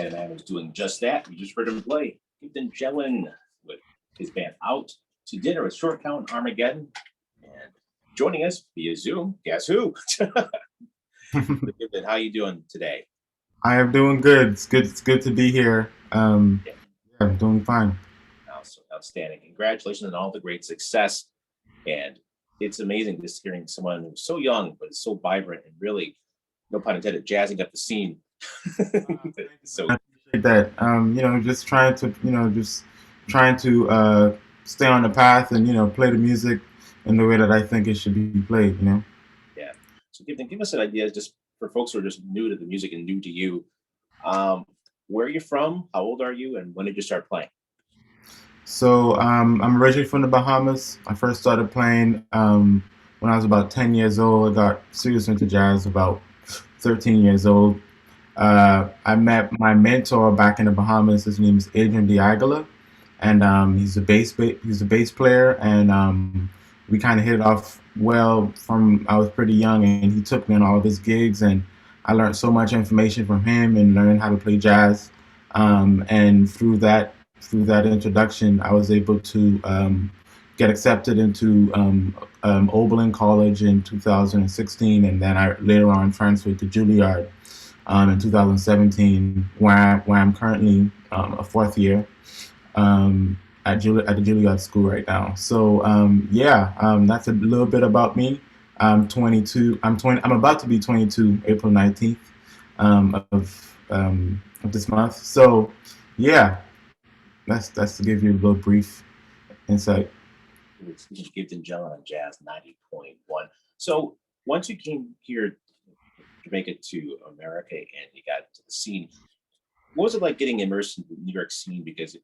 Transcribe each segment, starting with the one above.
and a man who's doing just that. You just heard him play Giveton Gelin with his band Out to Dinner with Short Count Armageddon. And joining us via Zoom, guess who? Giveton, how you doing today? I am doing good. It's good. It's good to be here. Yeah, I'm doing fine. outstanding. Congratulations on all the great success. And it's amazing just hearing someone who's so young, but is so vibrant and really, no pun intended, jazzing up the scene. So I appreciate that. Just trying to, just trying to stay on the path and play the music in the way that I think it should be played. yeah. So give us an idea just for folks who are just new to the music and new to you. Um, where are you from? How old are you? And when did you start playing? So I'm originally from the Bahamas. I first started playing when I was about 10 years old. I got serious into jazz about 13 years old. I met my mentor back in the Bahamas. His name is Adrian Diagala, and he's a bass player, and we kind of hit it off well from I was pretty young, and he took me on all of his gigs, and I learned so much information from him and learned how to play jazz. And through that introduction, I was able to get accepted into Oberlin College in 2016, and then I later on transferred to Juilliard in 2017, where I'm currently a fourth year at the Juilliard School right now. So that's a little bit about me. I'm 22. I'm about to be 22 April 19th of this month. So yeah, that's to give you a little brief insight. It's Giveton Gelin on Jazz 90.1. So once you came here to make it to America and you got to the scene, what was it like getting immersed in the New York scene? Because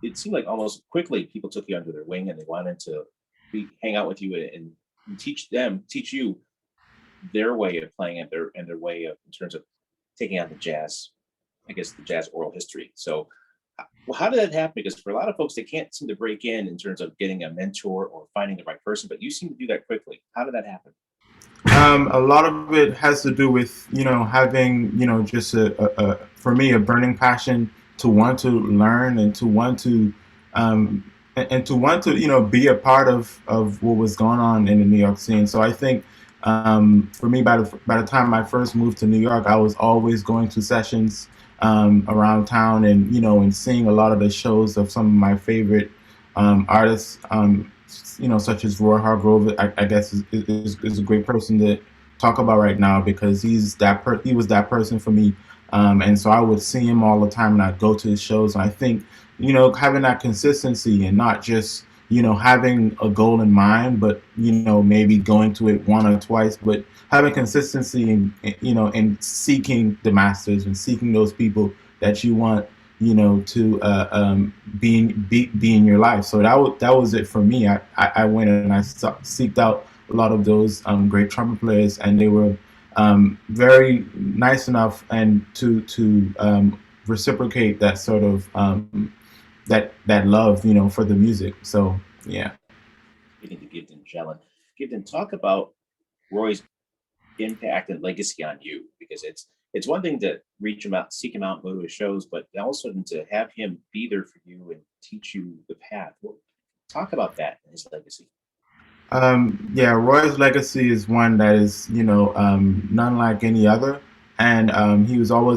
it seemed like almost quickly people took you under their wing and they wanted to hang out with you and teach you their way of playing and their way of in terms of taking on the jazz, I guess the jazz oral history. So well, how did that happen? Because for a lot of folks, they can't seem to break in terms of getting a mentor or finding the right person, but you seem to do that quickly. How did that happen? A lot of it has to do with having just for me a burning passion to want to learn and to want to and to want to be a part of what was going on in the New York scene. So I think for me by the time I first moved to New York, I was always going to sessions around town and and seeing a lot of the shows of some of my favorite artists. Such as Roy Hargrove, I guess is a great person to talk about right now because he was that person for me, and so I would see him all the time and I'd go to his shows. And I think having that consistency and not just having a goal in mind, but maybe going to it one or twice, but having consistency and and seeking the masters and seeking those people that you want to be in your life. So that was it for me. I went and I seeked out a lot of those great trumpet players, and they were very nice enough and to reciprocate that sort of that love for the music. So yeah. Getting to Giveton Gelin. Giveton, talk about Roy's impact and legacy on you, because it's one thing to reach him out, seek him out, go to his shows, but also to have him be there for you and teach you the path. Well, talk about that and his legacy. Yeah, Roy's legacy is one that is, none like any other, and he was one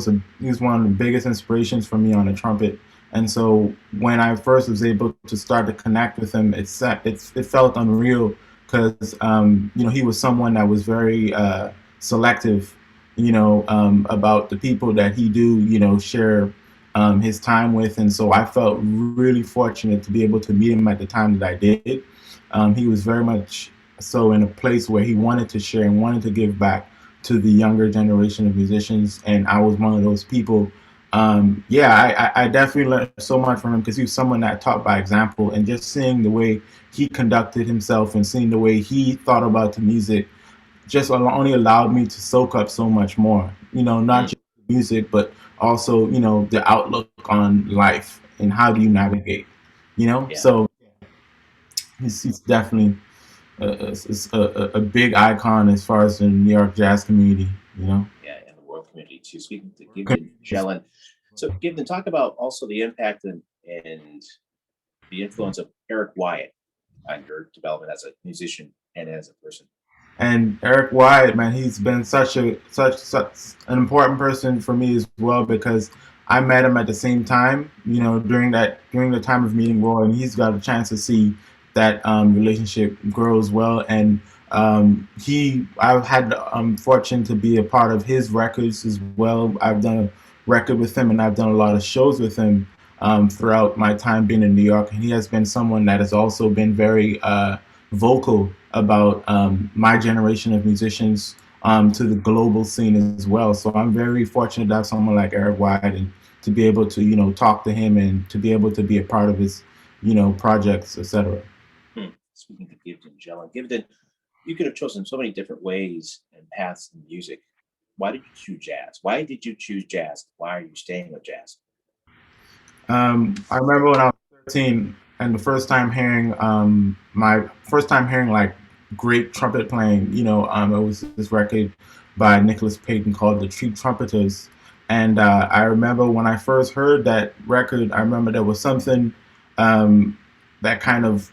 of the biggest inspirations for me on the trumpet. And so when I first was able to start to connect with him, it felt unreal because he was someone that was very selective, about the people that he do, share his time with, and so I felt really fortunate to be able to meet him at the time that I did. He was very much so in a place where he wanted to share and wanted to give back to the younger generation of musicians, and I was one of those people. I definitely learned so much from him because he was someone that taught by example, and just seeing the way he conducted himself and seeing the way he thought about the music just only allowed me to soak up so much more. Not Mm, just music, but also the outlook on life and how do you navigate. yeah, So he's definitely a big icon as far as the New York jazz community. yeah, and the world community too. Speaking to Giveton Gelin, So Giveton, talk about also the impact and the influence of Eric Wyatt on your development as a musician and as a person. And Eric Wyatt, man, he's been such an important person for me as well because I met him at the same time, during the time of meeting Roy, and he's got a chance to see that relationship grow as well. And I've had the fortune to be a part of his records as well. I've done a record with him, and I've done a lot of shows with him throughout my time being in New York. And he has been someone that has also been very vocal about my generation of musicians to the global scene as well. So I'm very fortunate to have someone like Eric Wyatt and to be able to, talk to him and to be able to be a part of his, projects, etc. Speaking of Giveton Gelin, Giveton, you could have chosen so many different ways and paths in music. Why did you choose jazz? Why did you choose jazz? Why are you staying with jazz? I remember when I was 13 and my first time hearing like great trumpet playing, it was this record by Nicholas Payton called The Tree Trumpeters. And I remember when I first heard that record, I remember there was something that kind of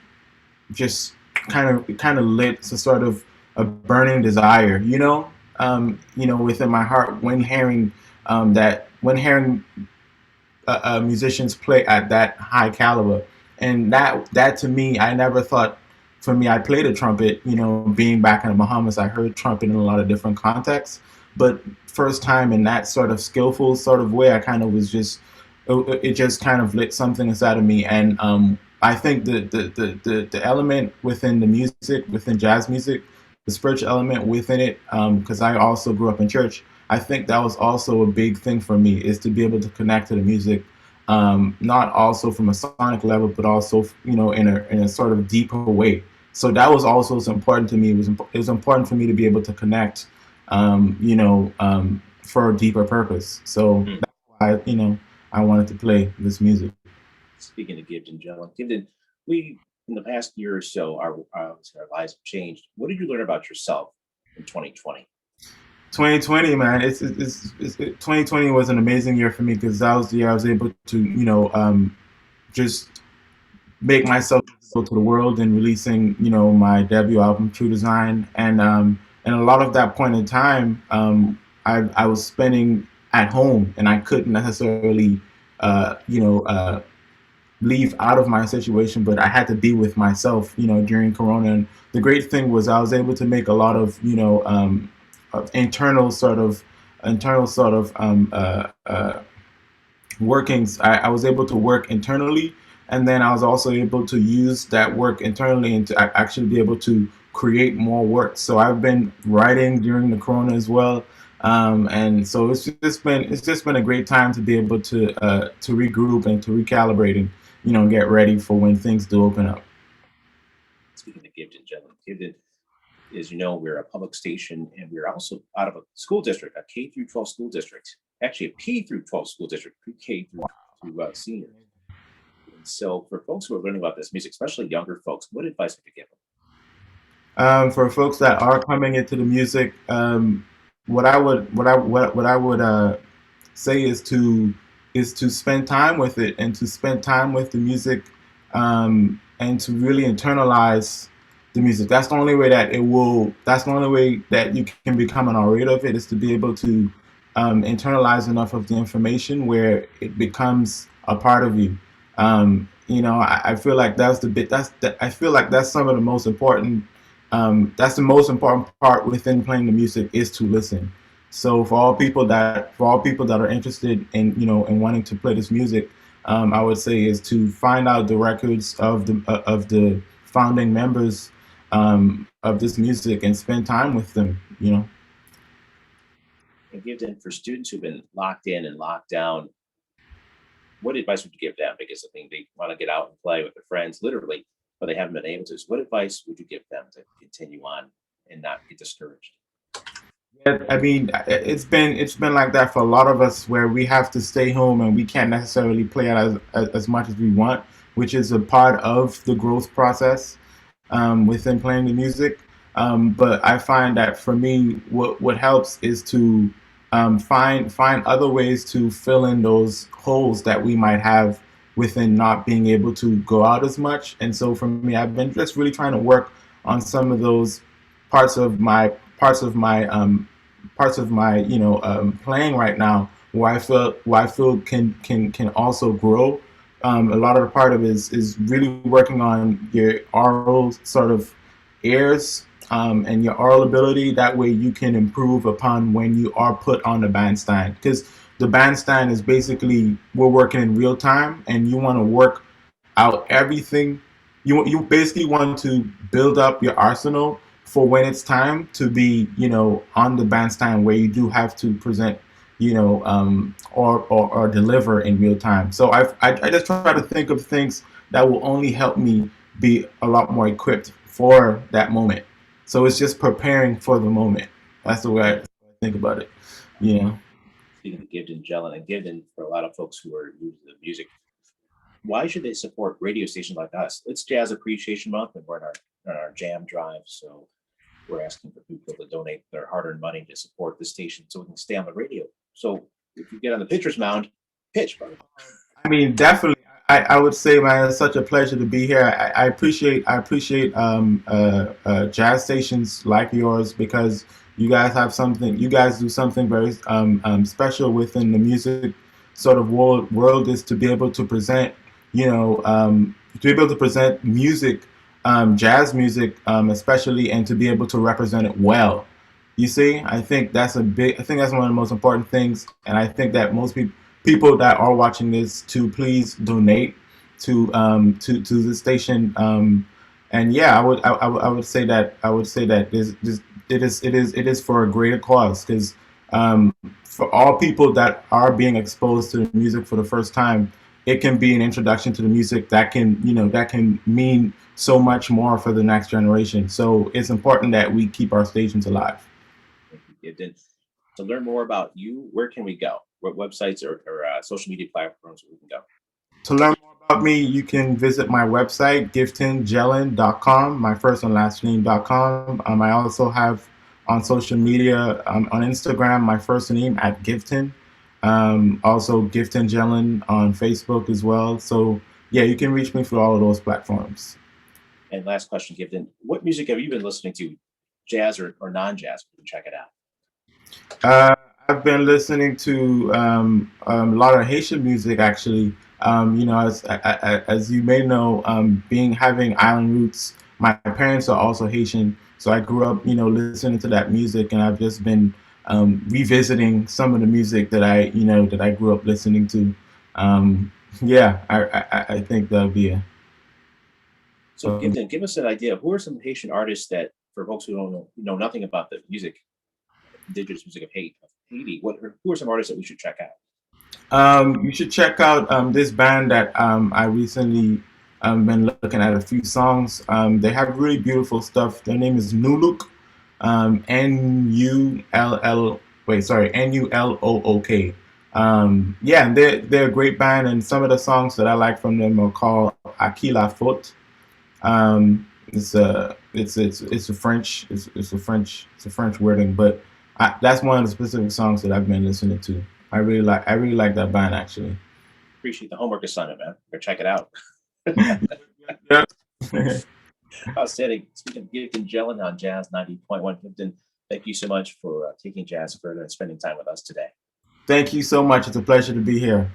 lit a sort of a burning desire, within my heart when hearing musicians play at that high caliber. And that to me, I never thought. For me, I played a trumpet. Being back in the Bahamas, I heard trumpet in a lot of different contexts. But first time in that sort of skillful sort of way, I kind of was just it just kind of lit something inside of me. And I think the element within the music, within jazz music, the spiritual element within it, because I also grew up in church. I think that was also a big thing for me is to be able to connect to the music, not also from a sonic level, but also in a sort of deeper way. So that was also important to me. It was important for me to be able to connect, for a deeper purpose. So that's why I wanted to play this music. Speaking of Giveton Gelin, Giveton, we in the past year or so, our lives have changed. What did you learn about yourself in 2020? 2020, man, 2020 was an amazing year for me because that was the year I was able to, just make myself visible to the world and releasing, my debut album, True Design, and a lot of that point in time, I was spending at home, and I couldn't necessarily, leave out of my situation, but I had to be with myself, during Corona. And the great thing was I was able to make a lot of, of internal sort of workings. I was able to work internally, and then I was also able to use that work internally and to actually be able to create more work. So I've been writing during the Corona as well. And so it's just been a great time to be able to regroup and to recalibrate and get ready for when things do open up. Speaking of Giveton Gelin, Giveton, as you know, we're a public station, and we're also out of a school district, a K through 12 school district, actually a P through 12 school district, pre-K through senior. And so, for folks who are learning about this music, especially younger folks, what advice would you give them? For folks that are coming into the music, what I would say is to spend time with it and to spend time with the music, and to really internalize the music. That's the only way that that's the only way that you can become an orator of it, is to be able to internalize enough of the information where it becomes a part of you. I feel like I feel like that's some of the most important. That's the most important part within playing the music, is to listen. So for all people that are interested in in wanting to play this music, I would say is to find out the records of the founding members of this music and spend time with them. And Giveton, for students who've been locked in and locked down, what advice would you give them? Because I think they want to get out and play with their friends, literally, but they haven't been able to. So what advice would you give them to continue on and not get discouraged? Yeah, I mean, it's been like that for a lot of us, where we have to stay home and we can't necessarily play it as much as we want, which is a part of the growth process within playing the music. But I find that for me, what helps is to find other ways to fill in those holes that we might have within not being able to go out as much. And so for me, I've been just really trying to work on some of those parts of my parts of my parts of my playing right now where I feel can also grow. A lot of the part of it is really working on your oral sort of ears, and your oral ability. That way you can improve upon when you are put on the bandstand. Because the bandstand is basically we're working in real time, and you want to work out everything. You basically want to build up your arsenal for when it's time to be on the bandstand where you do have to present or deliver in real time. So I just try to think of things that will only help me be a lot more equipped for that moment. So it's just preparing for the moment. That's the way I think about it. You know. Speaking of Giveton Gelin, and Giveton, for a lot of folks who are new to the music, why should they support radio stations like us? It's Jazz Appreciation Month, and we're in our jam drive. So we're asking for people to donate their hard-earned money to support the station so we can stay on the radio. So if you get on the pitcher's mound, pitch, brother. I mean, definitely. I would say, man, it's such a pleasure to be here. I appreciate jazz stations like yours because you guys have something. You guys do something very special within the music sort of world is to be able to present, to be able to present music, jazz music, especially, and to be able to represent it well. You see, I think that's I think that's one of the most important things, and I think that most people that are watching this to please donate to the station. And yeah, I would say that it is for a greater cause because for all people that are being exposed to the music for the first time, it can be an introduction to the music that can that can mean so much more for the next generation. So it's important that we keep our stations alive. To learn more about you, where can we go? What websites or social media platforms we can go? To learn more about me, you can visit my website, giftongelin.com, my first and last name.com. I also have on social media, on Instagram, my first name at Giveton. Also Giveton Gelin on Facebook as well. So yeah, you can reach me through all of those platforms. And last question, Giveton, what music have you been listening to, jazz or non-jazz? We can check it out. I've been listening to a lot of Haitian music, actually. As you may know, having island roots, my parents are also Haitian, so I grew up, listening to that music, and I've just been revisiting some of the music that I grew up listening to. I think that'll be a. So, Giveton, give us an idea. Who are some Haitian artists that, for folks who don't know nothing about the music, indigenous music of Haiti? Who are some artists that we should check out? You should check out this band that I recently been looking at a few songs. They have really beautiful stuff. Their name is Nuluk, Nulook. Yeah, and they're a great band, and some of the songs that I like from them are called Aquila Faute. It's a French wording, but that's one of the specific songs that I've been listening to. I really like that band, actually. Appreciate the homework assignment, man. Go check it out. Outstanding. Speaking of Giveton Gelin on Jazz 90.1, Giveton, thank you so much for taking jazz further and spending time with us today. Thank you so much. It's a pleasure to be here.